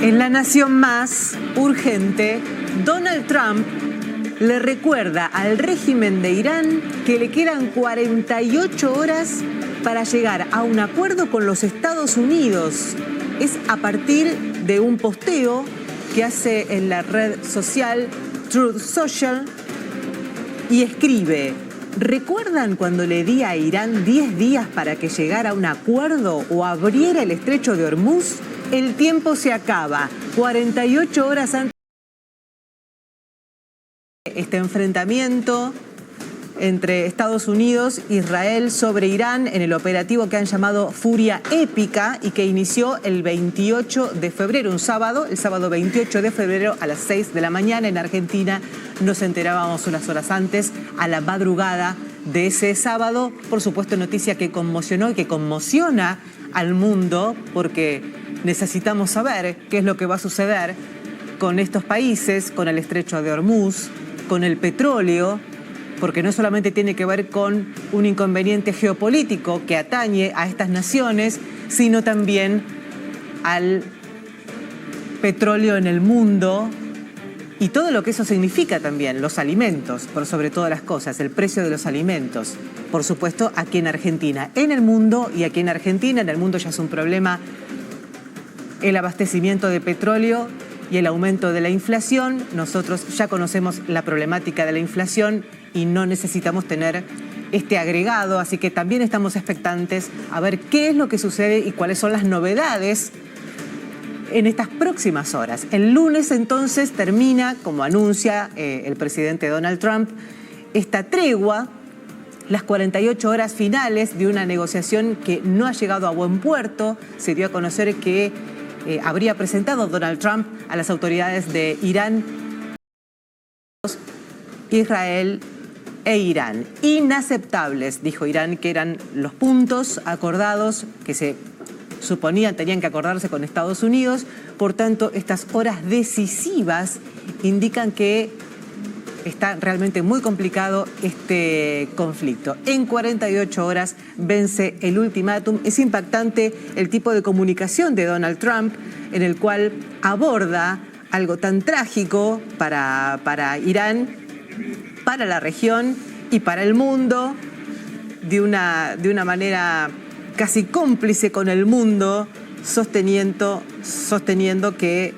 En La Nación Más, urgente, Donald Trump le recuerda al régimen de Irán que le quedan 48 horas para llegar a un acuerdo con los Estados Unidos. Es a partir de un posteo que hace en la red social Truth Social y escribe: ¿recuerdan cuando le di a Irán 10 días para que llegara a un acuerdo o abriera el estrecho de Hormuz? El tiempo se acaba. 48 horas antes de este enfrentamiento entre Estados Unidos e Israel sobre Irán en el operativo que han llamado Furia Épica y que inició el 28 de febrero, un sábado, el sábado 28 de febrero a las 6 de la mañana en Argentina. Nos enterábamos unas horas antes, a la madrugada de ese sábado. Por supuesto, noticia que conmocionó y que conmociona al mundo, porque necesitamos saber qué es lo que va a suceder con estos países, con el estrecho de Hormuz, con el petróleo, porque no solamente tiene que ver con un inconveniente geopolítico que atañe a estas naciones, sino también al petróleo en el mundo y todo lo que eso significa también, los alimentos, por sobre todas las cosas, el precio de los alimentos. Por supuesto, aquí en Argentina, en el mundo y aquí en Argentina, en el mundo ya es un problema el abastecimiento de petróleo y el aumento de la inflación. Nosotros ya conocemos la problemática de la inflación y no necesitamos tener este agregado, así que también estamos expectantes a ver qué es lo que sucede y cuáles son las novedades en estas próximas horas. El lunes entonces termina, como anuncia el presidente Donald Trump, esta tregua, las 48 horas finales de una negociación que no ha llegado a buen puerto. Se dio a conocer que habría presentado Donald Trump a las autoridades de Irán, Israel e Irán. Inaceptables, dijo Irán, que eran los puntos acordados que se suponían tenían que acordarse con Estados Unidos. Por tanto, estas horas decisivas indican que está realmente muy complicado este conflicto. En 48 horas vence el ultimátum. Es impactante el tipo de comunicación de Donald Trump, en el cual aborda algo tan trágico para Irán, para la región y para el mundo, de una manera casi cómplice con el mundo, sosteniendo que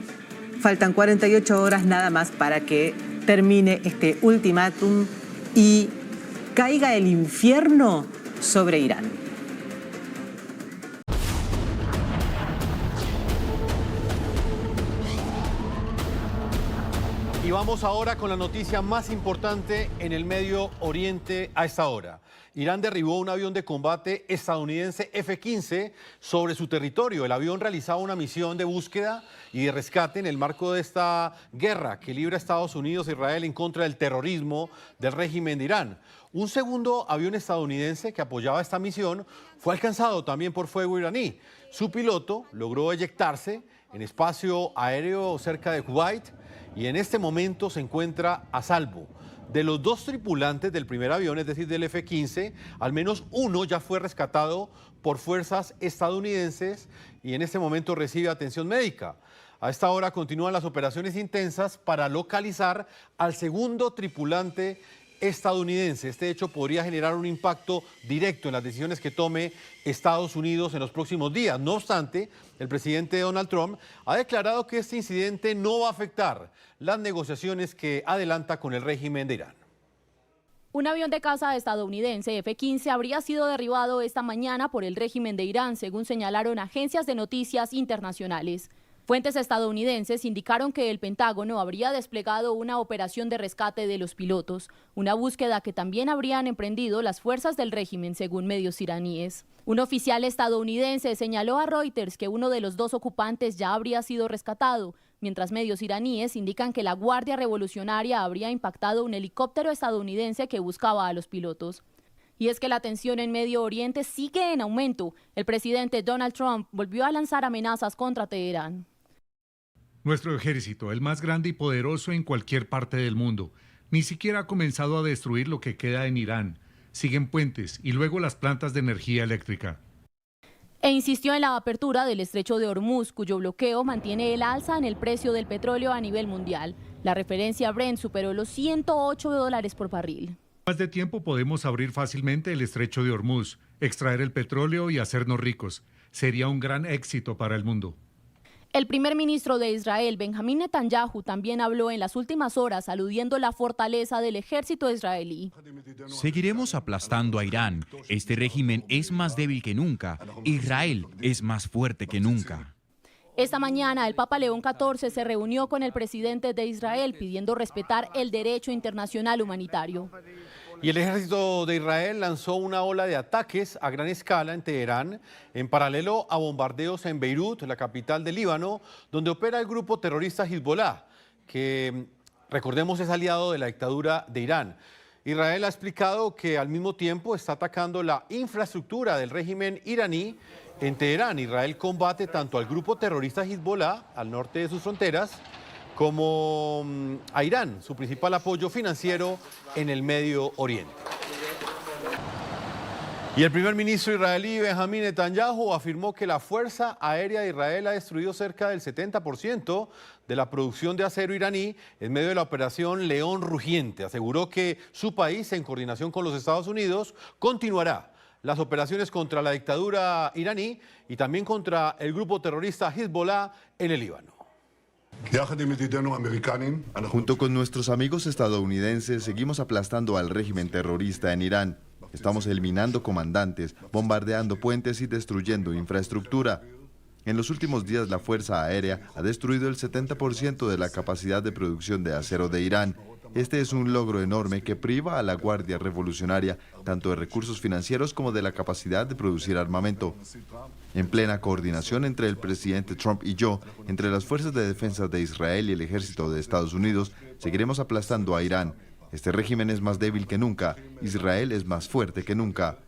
faltan 48 horas nada más para que termine este ultimátum y caiga el infierno sobre Irán. Y vamos ahora con la noticia más importante en el Medio Oriente a esta hora. Irán derribó un avión de combate estadounidense F-15 sobre su territorio. El avión realizaba una misión de búsqueda y de rescate en el marco de esta guerra que libra Estados Unidos e Israel en contra del terrorismo del régimen de Irán. Un segundo avión estadounidense que apoyaba esta misión fue alcanzado también por fuego iraní. Su piloto logró eyectarse en espacio aéreo cerca de Kuwait y en este momento se encuentra a salvo. De los dos tripulantes del primer avión, es decir, del F-15, al menos uno ya fue rescatado por fuerzas estadounidenses y en este momento recibe atención médica. A esta hora continúan las operaciones intensas para localizar al segundo tripulante estadounidense. Este hecho podría generar un impacto directo en las decisiones que tome Estados Unidos en los próximos días. No obstante, el presidente Donald Trump ha declarado que este incidente no va a afectar las negociaciones que adelanta con el régimen de Irán. Un avión de caza estadounidense F-15 habría sido derribado esta mañana por el régimen de Irán, según señalaron agencias de noticias internacionales. Fuentes estadounidenses indicaron que el Pentágono habría desplegado una operación de rescate de los pilotos, una búsqueda que también habrían emprendido las fuerzas del régimen, según medios iraníes. Un oficial estadounidense señaló a Reuters que uno de los dos ocupantes ya habría sido rescatado, mientras medios iraníes indican que la Guardia Revolucionaria habría impactado un helicóptero estadounidense que buscaba a los pilotos. Y es que la tensión en Medio Oriente sigue en aumento. El presidente Donald Trump volvió a lanzar amenazas contra Teherán. Nuestro ejército, el más grande y poderoso en cualquier parte del mundo, ni siquiera ha comenzado a destruir lo que queda en Irán. Siguen puentes y luego las plantas de energía eléctrica. E insistió en la apertura del estrecho de Hormuz, cuyo bloqueo mantiene el alza en el precio del petróleo a nivel mundial. La referencia Brent superó los $108 por barril. Más de tiempo podemos abrir fácilmente el estrecho de Hormuz, extraer el petróleo y hacernos ricos. Sería un gran éxito para el mundo. El primer ministro de Israel, Benjamín Netanyahu, también habló en las últimas horas aludiendo la fortaleza del ejército israelí. Seguiremos aplastando a Irán. Este régimen es más débil que nunca. Israel es más fuerte que nunca. Esta mañana el Papa León XIV se reunió con el presidente de Israel pidiendo respetar el derecho internacional humanitario. Y el ejército de Israel lanzó una ola de ataques a gran escala en Teherán, en paralelo a bombardeos en Beirut, la capital del Líbano, donde opera el grupo terrorista Hezbollah, que, recordemos, es aliado de la dictadura de Irán. Israel ha explicado que al mismo tiempo está atacando la infraestructura del régimen iraní en Teherán. Israel combate tanto al grupo terrorista Hezbollah, al norte de sus fronteras, como a Irán, su principal apoyo financiero en el Medio Oriente. Y el primer ministro israelí Benjamín Netanyahu afirmó que la Fuerza Aérea de Israel ha destruido cerca del 70% de la producción de acero iraní en medio de la operación León Rugiente. Aseguró que su país, en coordinación con los Estados Unidos, continuará las operaciones contra la dictadura iraní y también contra el grupo terrorista Hezbollah en el Líbano. Junto con nuestros amigos estadounidenses, seguimos aplastando al régimen terrorista en Irán. Estamos eliminando comandantes, bombardeando puentes y destruyendo infraestructura. En los últimos días, la Fuerza Aérea ha destruido el 70% de la capacidad de producción de acero de Irán. Este es un logro enorme que priva a la Guardia Revolucionaria tanto de recursos financieros como de la capacidad de producir armamento. En plena coordinación entre el presidente Trump y yo, entre las fuerzas de defensa de Israel y el ejército de Estados Unidos, seguiremos aplastando a Irán. Este régimen es más débil que nunca, Israel es más fuerte que nunca.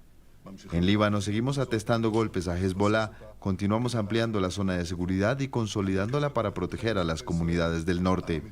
En Líbano seguimos atestando golpes a Hezbollah, continuamos ampliando la zona de seguridad y consolidándola para proteger a las comunidades del norte.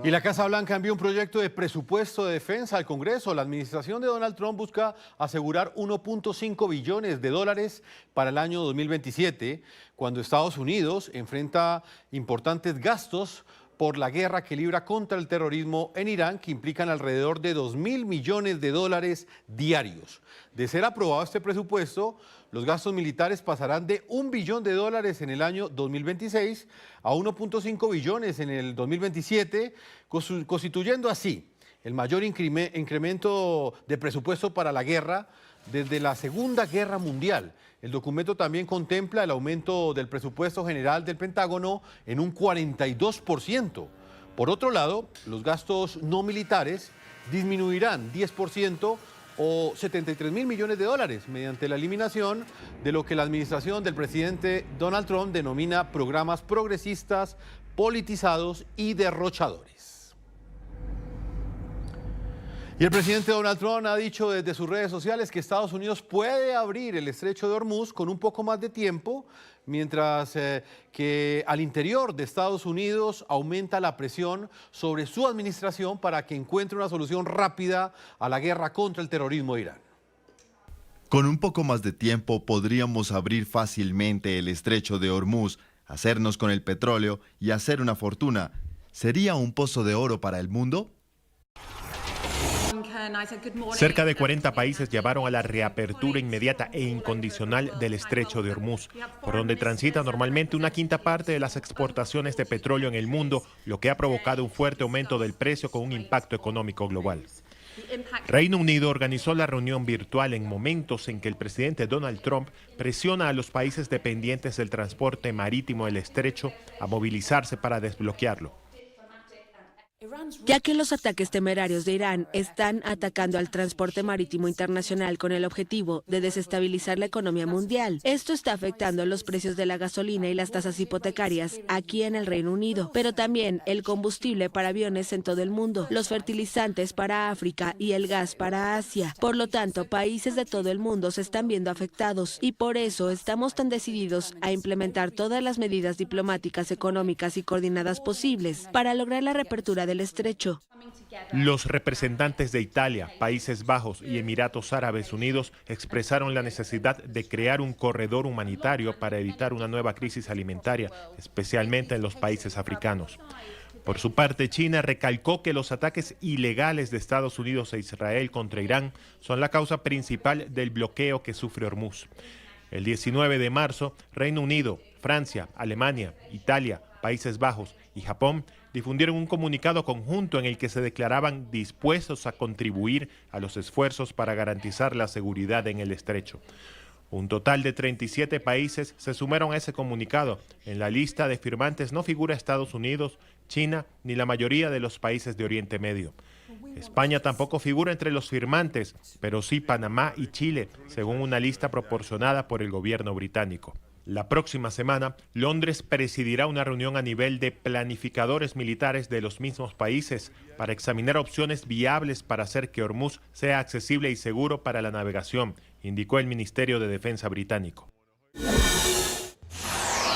Y la Casa Blanca envió un proyecto de presupuesto de defensa al Congreso. La administración de Donald Trump busca asegurar 1.5 billones de dólares para el año 2027, cuando Estados Unidos enfrenta importantes gastos por la guerra que libra contra el terrorismo en Irán, que implican alrededor de 2.000 millones de dólares diarios. De ser aprobado este presupuesto, los gastos militares pasarán de 1 billón de dólares en el año 2026 a 1.5 billones en el 2027, constituyendo así el mayor incremento de presupuesto para la guerra desde la Segunda Guerra Mundial. El documento también contempla el aumento del presupuesto general del Pentágono en un 42%. Por otro lado, los gastos no militares disminuirán 10% o 73.000 millones de dólares mediante la eliminación de lo que la administración del presidente Donald Trump denomina programas progresistas, politizados y derrochadores. Y el presidente Donald Trump ha dicho desde sus redes sociales que Estados Unidos puede abrir el estrecho de Hormuz con un poco más de tiempo, mientras que al interior de Estados Unidos aumenta la presión sobre su administración para que encuentre una solución rápida a la guerra contra el terrorismo de Irán. Con un poco más de tiempo podríamos abrir fácilmente el estrecho de Hormuz, hacernos con el petróleo y hacer una fortuna. ¿Sería un pozo de oro para el mundo? Cerca de 40 países llamaron a la reapertura inmediata e incondicional del estrecho de Hormuz, por donde transita normalmente una quinta parte de las exportaciones de petróleo en el mundo, lo que ha provocado un fuerte aumento del precio con un impacto económico global. Reino Unido organizó la reunión virtual en momentos en que el presidente Donald Trump presiona a los países dependientes del transporte marítimo del estrecho a movilizarse para desbloquearlo. Ya que los ataques temerarios de Irán están atacando al transporte marítimo internacional con el objetivo de desestabilizar la economía mundial. Esto está afectando los precios de la gasolina y las tasas hipotecarias aquí en el Reino Unido, pero también el combustible para aviones en todo el mundo, los fertilizantes para África y el gas para Asia. Por lo tanto, países de todo el mundo se están viendo afectados y por eso estamos tan decididos a implementar todas las medidas diplomáticas, económicas y coordinadas posibles para lograr la reapertura del estrecho. Los representantes de Italia, Países Bajos y Emiratos Árabes Unidos expresaron la necesidad de crear un corredor humanitario para evitar una nueva crisis alimentaria, especialmente en los países africanos. Por su parte, China recalcó que los ataques ilegales de Estados Unidos e Israel contra Irán son la causa principal del bloqueo que sufre Hormuz. El 19 de marzo, Reino Unido, Francia, Alemania, Italia, Países Bajos y Japón difundieron un comunicado conjunto en el que se declaraban dispuestos a contribuir a los esfuerzos para garantizar la seguridad en el estrecho. Un total de 37 países se sumaron a ese comunicado. En la lista de firmantes no figura Estados Unidos, China ni la mayoría de los países de Oriente Medio. España tampoco figura entre los firmantes, pero sí Panamá y Chile, según una lista proporcionada por el gobierno británico. La próxima semana, Londres presidirá una reunión a nivel de planificadores militares de los mismos países para examinar opciones viables para hacer que Hormuz sea accesible y seguro para la navegación, indicó el Ministerio de Defensa británico.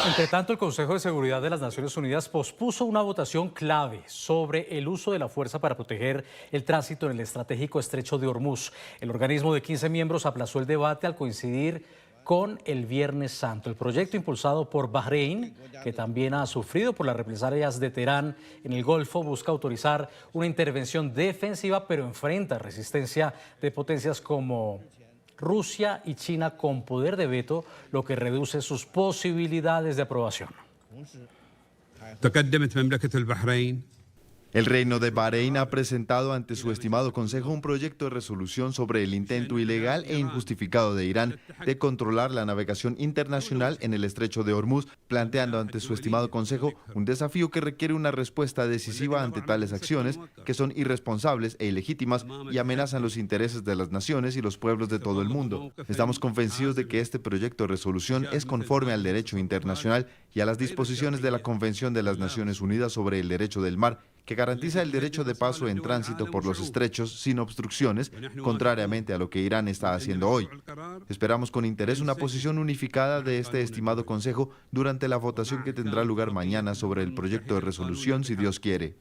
Entre tanto, el Consejo de Seguridad de las Naciones Unidas pospuso una votación clave sobre el uso de la fuerza para proteger el tránsito en el estratégico estrecho de Hormuz. El organismo de 15 miembros aplazó el debate al coincidir con el Viernes Santo. El proyecto impulsado por Bahrein, que también ha sufrido por las represalias de Teherán en el Golfo, busca autorizar una intervención defensiva, pero enfrenta resistencia de potencias como Rusia y China con poder de veto, lo que reduce sus posibilidades de aprobación. El Reino de Bahrein ha presentado ante su estimado Consejo un proyecto de resolución sobre el intento ilegal e injustificado de Irán de controlar la navegación internacional en el estrecho de Hormuz, planteando ante su estimado Consejo un desafío que requiere una respuesta decisiva ante tales acciones que son irresponsables e ilegítimas y amenazan los intereses de las naciones y los pueblos de todo el mundo. Estamos convencidos de que este proyecto de resolución es conforme al derecho internacional y a las disposiciones de la Convención de las Naciones Unidas sobre el Derecho del Mar, que garantiza el derecho de paso en tránsito por los estrechos sin obstrucciones, contrariamente a lo que Irán está haciendo hoy. Esperamos con interés una posición unificada de este estimado Consejo durante la votación que tendrá lugar mañana sobre el proyecto de resolución, si Dios quiere.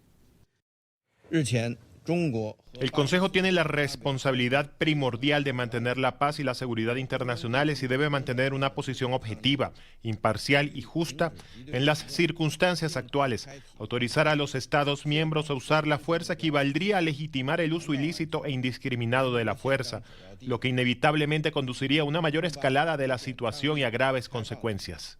El Consejo tiene la responsabilidad primordial de mantener la paz y la seguridad internacionales y debe mantener una posición objetiva, imparcial y justa en las circunstancias actuales. Autorizar a los Estados miembros a usar la fuerza equivaldría a legitimar el uso ilícito e indiscriminado de la fuerza, lo que inevitablemente conduciría a una mayor escalada de la situación y a graves consecuencias.